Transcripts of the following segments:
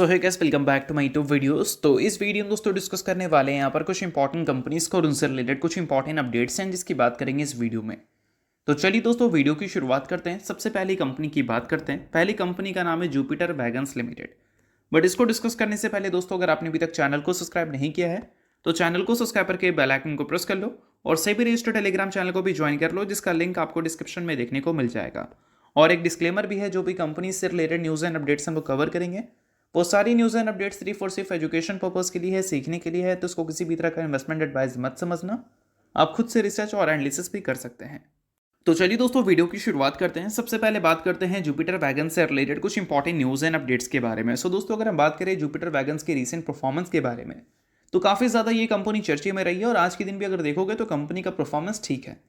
सो है guys, welcome back to my YouTube videos. तो इस वीडियो में दोस्तों डिस्कस करने वाले हैं यहाँ पर कुछ इंपॉर्टेंट कंपनीज को और उनसे रिलेटेड कुछ इंपॉर्टेंट अपडेट्स हैं जिसकी बात करेंगे इस वीडियो में। तो चलिए दोस्तों वीडियो की शुरुआत करते हैं। सबसे पहली कंपनी की बात करते हैं। पहली कंपनी का नाम है जुपिटर वैगन्स लिमिटेड। बट इसको डिस्कस करने से पहले दोस्तों, अगर आपने अभी तक चैनल को सब्सक्राइब नहीं किया है तो चैनल को सब्सक्राइब करके बेल आइकन को प्रेस कर लो और सेबी रजिस्टर्ड टेलीग्राम चैनल को भी ज्वाइन कर लो, जिसका लिंक आपको डिस्क्रिप्शन में देखने को मिल जाएगा। और एक डिस्क्लेमर भी है, जो भी कंपनी से रिलेटेड न्यूज़ एंड अपडेट्स हम लोग कवर करेंगे वो सारी न्यूज़ एंड अपडेट्स सिर्फ एजुकेशन पर्पस के लिए है, सीखने के लिए है। तो इसको किसी भी तरह का इन्वेस्टमेंट एडवाइस मत समझना, आप खुद से रिसर्च और एनालिसिस भी कर सकते हैं। तो चलिए दोस्तों वीडियो की शुरुआत करते हैं। सबसे पहले बात करते हैं जुपिटर वैगन्स से रिलेटेड कुछ इंपॉर्टेंट न्यूज़ एंड अपडेट्स के बारे में। सो दोस्तों, अगर हम बात करें जुपिटर वैगन्स के रीसेंट परफॉर्मेंस के बारे में तो काफ़ी ज़्यादा ये कंपनी चर्चे में रही है और आज के दिन भी अगर देखोगे तो कंपनी का परफॉर्मेंस ठीक है।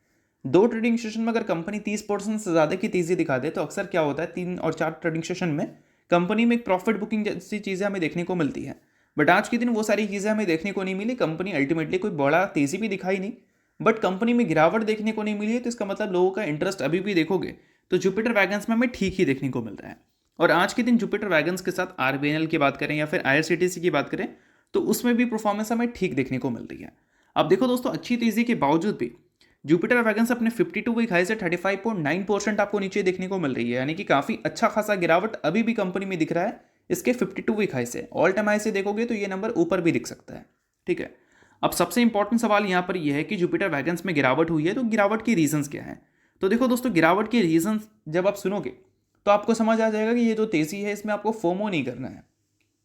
दो ट्रेडिंग सेशन में अगर कंपनी 30% से ज़्यादा की तेज़ी दिखा दे तो अक्सर क्या होता है, 3 और 4 ट्रेडिंग सेशन में कंपनी में एक प्रॉफिट बुकिंग जैसी चीज़ें हमें देखने को मिलती है। बट आज के दिन वो सारी चीज़ें हमें देखने को नहीं मिली। कंपनी अल्टीमेटली कोई बड़ा तेज़ी भी दिखाई नहीं, बट कंपनी में गिरावट देखने को नहीं मिली है। तो इसका मतलब लोगों का इंटरेस्ट अभी भी देखोगे तो जुपिटर वैगन्स में हमें ठीक ही देखने को मिल रहा है। और आज के दिन जुपिटर वैगन्स के साथ आरबीएनएल की बात करें या फिर आईआरसीटीसी की बात करें तो उसमें भी परफॉर्मेंस हमें ठीक देखने को मिल रही है। अब देखो दोस्तों, अच्छी तेज़ी के बावजूद भी जुपिटर वैगन्स अपने 52 वीक हाई से 35.9% आपको नीचे देखने को मिल रही है, यानी कि काफ़ी अच्छा खासा गिरावट अभी भी कंपनी में दिख रहा है। इसके 52 वीक हाई से ऑल टाइम हाई से देखोगे तो ये नंबर ऊपर भी दिख सकता है। ठीक है, अब सबसे इंपॉर्टेंट सवाल यहाँ पर यह है कि जुपिटर वैगन्स में गिरावट हुई है तो गिरावट के रीजंस क्या हैं। तो देखो दोस्तों, गिरावट के रीजंस जब आप सुनोगे तो आपको समझ आ जाएगा कि ये जो तेज़ी है इसमें आपको फोमो नहीं करना है।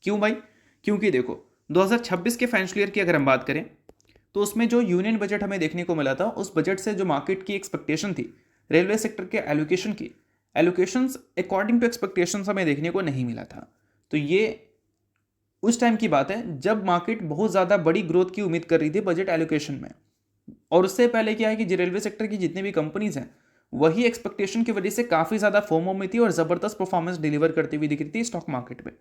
क्यों भाई? क्योंकि देखो 2026 के फाइनेंशियल ईयर की अगर हम बात करें तो उसमें जो यूनियन बजट हमें देखने को मिला था, उस बजट से जो मार्केट की एक्सपेक्टेशन थी रेलवे सेक्टर के एलोकेशन की, एलोकेशंस अकॉर्डिंग टू एक्सपेक्टेशंस हमें देखने को नहीं मिला था। तो ये उस टाइम की बात है जब मार्केट बहुत ज़्यादा बड़ी ग्रोथ की उम्मीद कर रही थी बजट एलोकेशन में। और उससे पहले क्या है कि रेलवे सेक्टर की जितनी भी कंपनीज हैं वही एक्सपेक्टेशन की वजह से काफ़ी ज़्यादा फोमो में थी और ज़बरदस्त परफॉर्मेंस डिलीवर करती हुई दिख रही थी स्टॉक मार्केट में।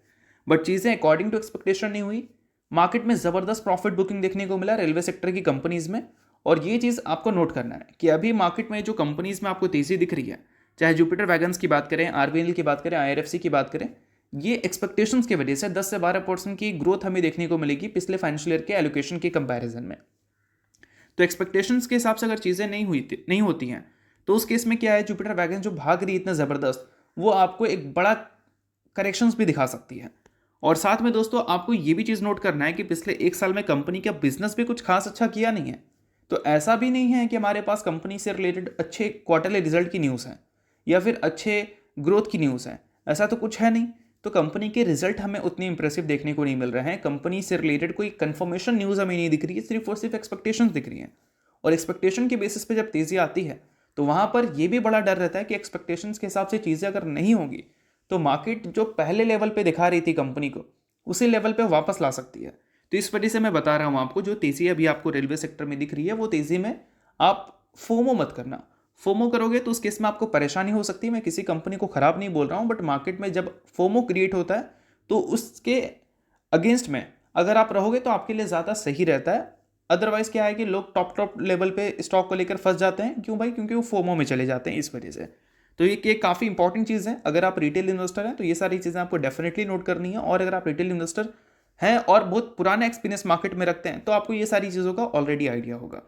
बट चीज़ें अकॉर्डिंग टू एक्सपेक्टेशन नहीं हुई। मार्केट में ज़बरदस्त प्रॉफिट बुकिंग देखने को मिला रेलवे सेक्टर की कंपनीज में। और ये चीज़ आपको नोट करना है कि अभी मार्केट में जो कंपनीज में आपको तेज़ी दिख रही है, चाहे जुपिटर वैगन्स की बात करें, आरबीएनएल की बात करें, आईआरएफसी की बात करें, ये एक्सपेक्टेशंस की वजह से 10 से 12% की ग्रोथ हमें देखने को मिलेगी पिछले फाइनेंशियल ईयर के एलोकेशन के कंपैरिजन में। तो एक्सपेक्टेशंस के हिसाब से अगर चीज़ें नहीं होती हैं तो उस केस में क्या है, जुपिटर वैगन जो भाग रही है इतना ज़बरदस्त, वो आपको एक बड़ा करेक्शंस भी दिखा सकती है। और साथ में दोस्तों आपको ये भी चीज़ नोट करना है कि पिछले 1 साल में कंपनी का बिजनेस भी कुछ खास अच्छा किया नहीं है। तो ऐसा भी नहीं है कि हमारे पास कंपनी से रिलेटेड अच्छे क्वार्टरली रिजल्ट की न्यूज़ है या फिर अच्छे ग्रोथ की न्यूज़ है, ऐसा तो कुछ है नहीं। तो कंपनी के रिजल्ट हमें उतनी इंप्रेसिव देखने को नहीं मिल रहे हैं। कंपनी से रिलेटेड कोई कंफर्मेशन न्यूज़ हमें नहीं दिख रही है, सिर्फ और सिर्फ एक्सपेक्टेशंस दिख रही हैं। और एक्सपेक्टेशन के बेसिस पे जब तेज़ी आती है तो वहाँ पर यह भी बड़ा डर रहता है कि एक्सपेक्टेशंस के हिसाब से चीज़ें अगर नहीं होंगी तो मार्केट जो पहले लेवल पे दिखा रही थी कंपनी को उसी लेवल पे वापस ला सकती है। तो इस वजह से मैं बता रहा हूँ आपको, जो तेज़ी अभी आपको रेलवे सेक्टर में दिख रही है वो तेज़ी में आप फोमो मत करना। फोमो करोगे तो उस केस में आपको परेशानी हो सकती है। मैं किसी कंपनी को ख़राब नहीं बोल रहा हूँ, बट मार्केट में जब फोमो क्रिएट होता है तो उसके अगेंस्ट में अगर आप रहोगे तो आपके लिए ज़्यादा सही रहता है। अदरवाइज क्या है कि लोग टॉप लेवल पे स्टॉक को लेकर फंस जाते हैं। क्यों भाई? क्योंकि वो फोमो में चले जाते हैं इस वजह से। तो ये काफ़ी इंपॉर्टेंट चीज़ है। अगर आप रिटेल इन्वेस्टर हैं तो ये सारी चीज़ें आपको डेफिनेटली नोट करनी है। और अगर आप रिटेल इन्वेस्टर हैं और बहुत पुराना एक्सपीरियंस मार्केट में रखते हैं तो आपको ये सारी चीज़ों का ऑलरेडी आइडिया होगा।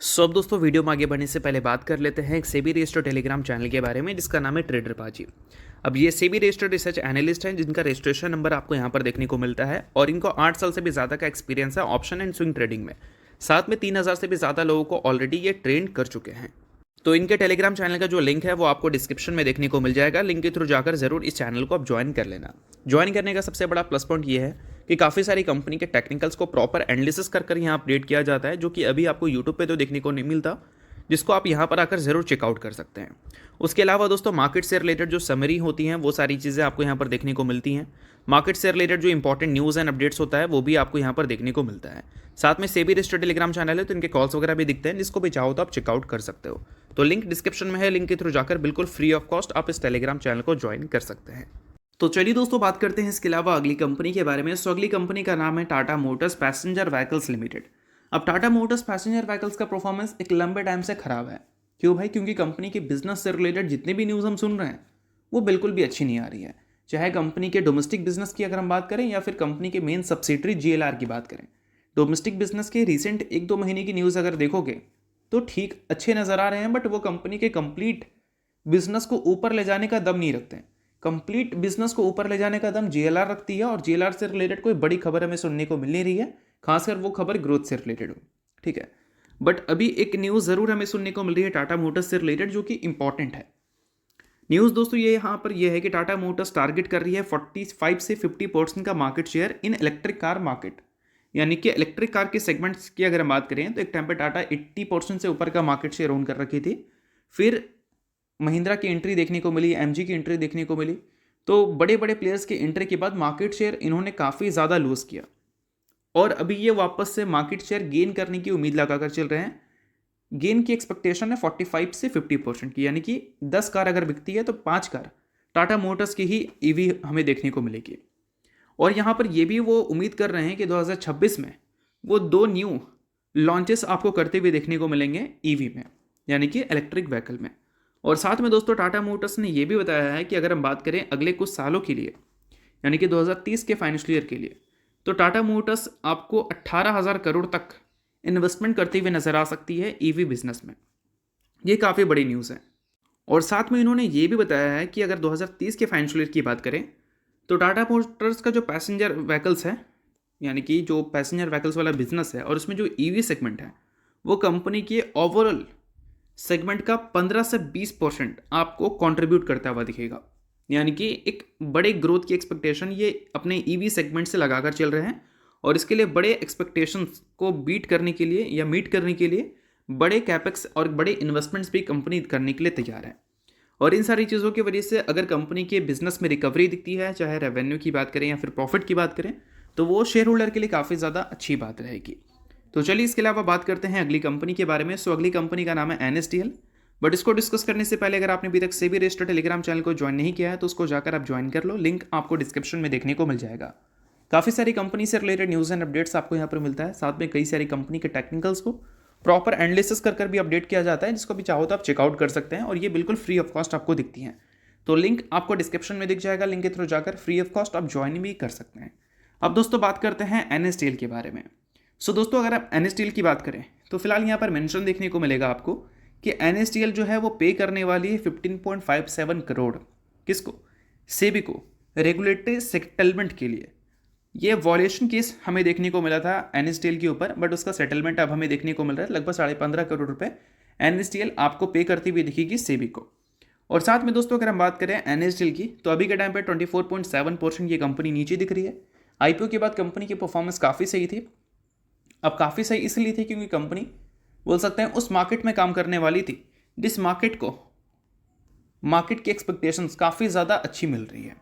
सो अब दोस्तों वीडियो में आगे बढ़ने से पहले बात कर लेते हैं एक सेबी रजिस्टर्ड टेलीग्राम चैनल के बारे में जिसका नाम है ट्रेडर पाजी। अब ये सेबी रजिस्टर्ड रिसर्च एनालिस्ट हैं जिनका रजिस्ट्रेशन नंबर आपको यहाँ पर देखने को मिलता है और इनको 8 साल से भी ज़्यादा का एक्सपीरियंस है ऑप्शन एंड स्विंग ट्रेडिंग में। साथ में 3000 से भी ज़्यादा लोगों को ऑलरेडी ये ट्रेंड कर चुके हैं। तो इनके टेलीग्राम चैनल का जो लिंक है वो आपको डिस्क्रिप्शन में देखने को मिल जाएगा। लिंक के थ्रू जाकर जरूर इस चैनल को आप ज्वाइन कर लेना। ज्वाइन करने का सबसे बड़ा प्लस पॉइंट ये है कि काफ़ी सारी कंपनी के टेक्निकल्स को प्रॉपर एनालिसिस कर यहाँ अपडेट किया जाता है, जो कि अभी आपको यूट्यूब पे तो देखने को नहीं मिलता, जिसको आप यहाँ पर आकर ज़रूर चेकआउट कर सकते हैं। उसके अलावा दोस्तों मार्केट से रिलेटेड जो समरी होती हैं वो सारी चीज़ें आपको यहाँ पर देखने को मिलती हैं। मार्केट से रिलेटेड जो इंपॉर्टेंट न्यूज़ एंड अपडेट्स होता है वो भी आपको यहाँ पर देखने को मिलता है। साथ में सेबी रजिस्टर्ड टेलीग्राम चैनल है तो इनके कॉल्स वगैरह भी दिखते हैं, जिसको भी चाहो तो आप चेकआउट कर सकते हो। तो लिंक डिस्क्रिप्शन में है, लिंक के थ्रू जाकर बिल्कुल फ्री ऑफ कॉस्ट आप इस टेलीग्राम चैनल को ज्वाइन कर सकते हैं। तो चलिए दोस्तों बात करते हैं इसके अलावा अगली कंपनी के बारे में। सो अगली कंपनी का नाम है Tata Motors passenger vehicles limited. अब टाटा मोटर्स पैसेंजर व्हीकल्स का परफॉर्मेंस एक लंबे टाइम से खराब है। क्यों भाई? क्योंकि कंपनी के बिजनेस से रिलेटेड जितनी भी न्यूज़ हम सुन रहे हैं वो बिल्कुल भी अच्छी नहीं आ रही है। चाहे कंपनी के डोमेस्टिक बिजनेस की अगर हम बात करें या फिर कंपनी के मेन सब्सिडरी जीएलआर की बात करें। डोमेस्टिक बिजनेस के रिसेंट 1-2 महीने की न्यूज़ अगर देखोगे तो ठीक अच्छे नज़र आ रहे हैं, बट वो कंपनी के कंप्लीट बिजनेस को ऊपर ले जाने का दम नहीं रखते हैं। कंप्लीट बिजनेस को ऊपर ले जाने का दम जीएलआर रखती है, और जीएलआर से रिलेटेड कोई बड़ी खबर हमें सुनने को मिल नहीं रही है, खासकर वो खबर ग्रोथ से रिलेटेड हो। ठीक है, बट अभी एक न्यूज़ ज़रूर हमें सुनने को मिल रही है टाटा मोटर्स से रिलेटेड, जो कि इंपॉर्टेंट है। न्यूज़ दोस्तों ये यहाँ पर ये है कि टाटा मोटर्स टारगेट कर रही है 45 से 50% का market share in electric car market. यानी कि इलेक्ट्रिक कार के सेगमेंट्स की अगर हम बात करें तो एक टाइम पे टाटा 80% से ऊपर का मार्केट शेयर ओन कर रखी थी, फिर महिंद्रा की एंट्री देखने को मिली, एमजी की एंट्री देखने को मिली, तो बड़े बड़े प्लेयर्स की एंट्री के बाद मार्केट शेयर इन्होंने काफ़ी ज़्यादा लूज़ किया, और अभी ये वापस से मार्केट शेयर गेन करने की उम्मीद लगाकर चल रहे हैं। गेन की एक्सपेक्टेशन है 45 से 50% की, यानी कि 10 कार अगर बिकती है तो 5 कार टाटा मोटर्स की ही ईवी हमें देखने को मिलेगी। और यहाँ पर ये भी वो उम्मीद कर रहे हैं कि 2026 में वो 2 न्यू लॉन्चेस आपको करते हुए देखने को मिलेंगे ईवी में, यानी कि इलेक्ट्रिक व्हीकल में। और साथ में दोस्तों टाटा मोटर्स ने ये भी बताया है कि अगर हम बात करें अगले कुछ सालों के लिए, यानी कि 2030 के फाइनेंशियल ईयर के लिए, तो टाटा मोटर्स आपको 18,000 करोड़ तक इन्वेस्टमेंट करते हुए नजर आ सकती है ईवी बिजनेस में। ये काफ़ी बड़ी न्यूज़ है। और साथ में इन्होंने ये भी बताया है कि अगर 2030 के फाइनेंशियल ईयर की बात करें तो टाटा मोटर्स का जो पैसेंजर व्हीकल्स है, यानी कि जो पैसेंजर व्हीकल्स वाला बिजनेस है और उसमें जो ईवी सेगमेंट है, वो कंपनी के ओवरऑल सेगमेंट का 15 से 20% आपको कंट्रीब्यूट करता हुआ दिखेगा। यानी कि एक बड़े ग्रोथ की एक्सपेक्टेशन ये अपने ईवी सेगमेंट से लगाकर चल रहे हैं, और इसके लिए बड़े एक्सपेक्टेशंस को बीट करने के लिए या मीट करने के लिए बड़े कैपेक्स और बड़े इन्वेस्टमेंट्स भी कंपनी करने के लिए तैयार है। और इन सारी चीज़ों की वजह से अगर कंपनी के बिजनेस में रिकवरी दिखती है, चाहे रेवेन्यू की बात करें या फिर प्रॉफिट की बात करें, तो वो शेयर होल्डर के लिए काफ़ी ज़्यादा अच्छी बात रहेगी। तो चलिए इसके अलावा बात करते हैं अगली कंपनी के बारे में। सो अगली कंपनी का नाम है NSDL। बट इसको डिस्कस करने से पहले अगर आपने अभी तक सेबी रजिस्टर्ड टेलीग्राम चैनल को ज्वाइन नहीं किया है तो उसको जाकर आप ज्वाइन कर लो, लिंक आपको डिस्क्रिप्शन में देखने को मिल जाएगा। काफ़ी सारी कंपनी से रिलेटेड न्यूज़ एंड अपडेट्स आपको यहाँ पर मिलता है, साथ में कई सारी कंपनी के टेक्निकल्स को प्रॉपर एनालिसिस कर भी अपडेट किया जाता है, जिसको भी चाहो तो आप चेकआउट कर सकते हैं, और ये बिल्कुल फ्री ऑफ कॉस्ट आपको दिखती हैं। तो लिंक आपको डिस्क्रिप्शन में दिख जाएगा, लिंक के थ्रू जाकर फ्री ऑफ कॉस्ट आप ज्वाइन भी कर सकते हैं। अब दोस्तों बात करते हैं NSDL के बारे में। सो दोस्तों अगर आप NSDL की बात करें तो फिलहाल यहाँ पर मेंशन देखने को मिलेगा आपको कि NSDL जो है वो पे करने वाली है 15.57 करोड़ किसको, सेबी को, रेगुलेटरी सेटलमेंट के लिए। ये वॉल्यूशन केस हमें देखने को मिला था NSDL के ऊपर, बट उसका सेटलमेंट अब हमें देखने को मिल रहा है। लगभग 15.5 करोड़ रुपए NSDL आपको पे करती हुई दिखेगी सेबी को। और साथ में दोस्तों अगर हम बात करें NSDL की, तो अभी के टाइम पे 24.7% ये कंपनी नीचे दिख रही है। IPO के बाद कंपनी की परफॉर्मेंस काफ़ी सही थी। अब काफ़ी सही इसलिए थी क्योंकि कंपनी बोल सकते हैं उस मार्केट में काम करने वाली थी जिस मार्केट की एक्सपेक्टेशंस काफ़ी ज़्यादा अच्छी मिल रही है,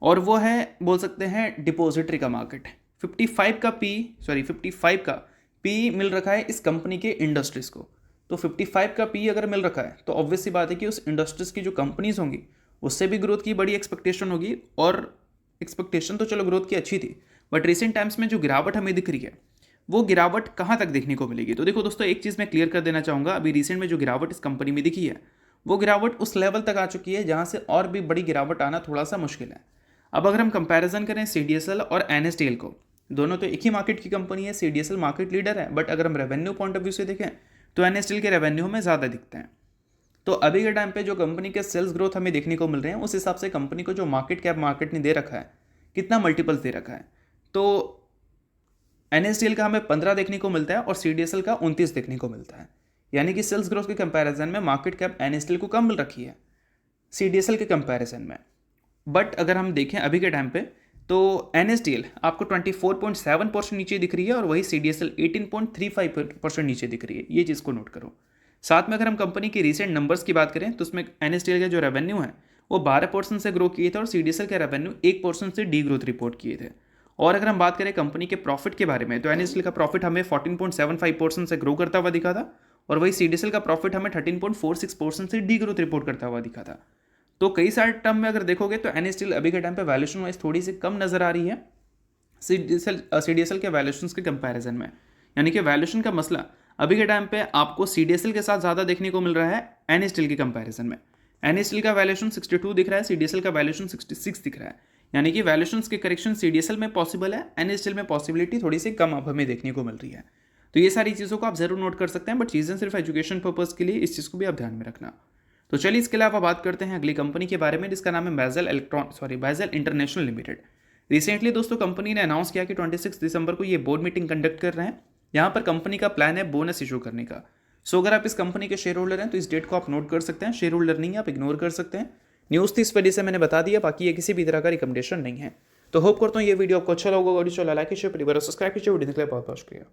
और वो है बोल सकते हैं डिपॉजिटरी का मार्केट। 55 का पी मिल रखा है इस कंपनी के इंडस्ट्रीज़ को। तो 55 का पी अगर मिल रखा है तो ऑब्वियस सी बात है कि उस इंडस्ट्रीज़ की जो कंपनीज होंगी उससे भी ग्रोथ की बड़ी एक्सपेक्टेशन होगी, और एक्सपेक्टेशन तो चलो ग्रोथ की अच्छी थी, बट रिसेंट टाइम्स में जो गिरावट हमें दिख रही है वो गिरावट कहाँ तक देखने को मिलेगी। तो देखो दोस्तों एक चीज़ मैं क्लियर कर देना चाहूँगा, अभी रिसेंट में जो गिरावट इस कंपनी में दिखी है वो गिरावट उस लेवल तक आ चुकी है जहाँ से और भी बड़ी गिरावट आना थोड़ा सा मुश्किल है। अब अगर हम कंपैरिजन करें CDSL और NSDL को, दोनों तो एक ही मार्केट की कंपनी है, CDSL मार्केट लीडर है, बट अगर हम रेवेन्यू पॉइंट ऑफ व्यू से देखें तो NSDL के रेवेन्यू में ज़्यादा दिखते हैं। तो अभी के टाइम पे जो कंपनी के सेल्स ग्रोथ हमें देखने को मिल रहे हैं उस हिसाब से कंपनी को जो मार्केट कैप मार्केट ने दे रखा है, कितना मल्टीपल्स दे रखा है, तो NSDL का हमें 15 देखने को मिलता है और CDSL का 29 देखने को मिलता है। यानी कि सेल्स ग्रोथ के कंपैरिजन में मार्केट कैप NSDL को कम मिल रखी है CDSL के कंपैरिजन में। बट अगर हम देखें अभी के टाइम पे तो NSDL आपको 24.7% नीचे दिख रही है और वही CDSL 18.35% नीचे दिख रही है। ये चीज़ को नोट करो। साथ में अगर हम कंपनी की रिसेंट नंबर्स की बात करें तो उसमें NSDL का जो रेवेन्यू है वो 12% से ग्रो किए थे और CDSL के रेवेन्यू 1% से डी ग्रोथ रिपोर्ट किए थे। और अगर हम बात करें कंपनी के प्रॉफिट के बारे में तो NSDL का प्रॉफिट हमें 14.75% से ग्रो करता हुआ दिखा था और वही CDSL का प्रॉफिट हमें 13.46% से डी ग्रोथ रिपोर्ट करता हुआ दिखा था। तो कई सारे टर्म में अगर देखोगे तो NSDL अभी के टाइम पे वैल्यूएशन वाइज थोड़ी सी कम नजर आ रही है CDSL के वैल्यूएशंस के कंपैरिजन में। यानी कि वैल्यूएशन का मसला अभी के टाइम पे आपको CDSL के साथ ज़्यादा देखने को मिल रहा है NSDL के कंपैरिजन में। एनएसएल का वैल्यूएशन 62 दिख रहा है, सीडीएसएल का वैल्यूएशन 66 दिख रहा है, यानी कि वैल्यूएशंस के करेक्शन सीडीएसएल में पॉसिबल है, एनएसएल में पॉसिबिलिटी थोड़ी सी कम अब हमें देखने को मिल रही है। तो ये सारी चीज़ों को आप जरूर नोट कर सकते हैं, बट चीज़ें सिर्फ एजुकेशन पर्पज़ के लिए, इस चीज़ को भी आप ध्यान में रखना। तो चलिए इसके अलावा बात करते हैं अगली कंपनी के बारे में, जिसका नाम है बैजल इंटरनेशनल लिमिटेड। रिसेंटली दोस्तों कंपनी ने अनाउंस किया कि 26 दिसंबर को ये बोर्ड मीटिंग कंडक्ट कर रहे हैं। यहाँ पर कंपनी का प्लान है बोनस इशू करने का। सो अगर आप इस कंपनी के शेयर होल्डर हैं तो इस डेट को आप नोट कर सकते हैं, शेयर होल्डर नहीं आप इग्नोर कर सकते हैं। न्यूज़ थी इस वजह से मैंने बता दिया, बाकी ये किसी भी तरह का रिकमेंडेशन नहीं है। तो होप करता हूँ ये वीडियो आपको अच्छा लगा होगा। लाइक कीजिए, परिवार सब्सक्राइब कीजिए। वीडियो के लिए बहुत बहुत शुक्रिया।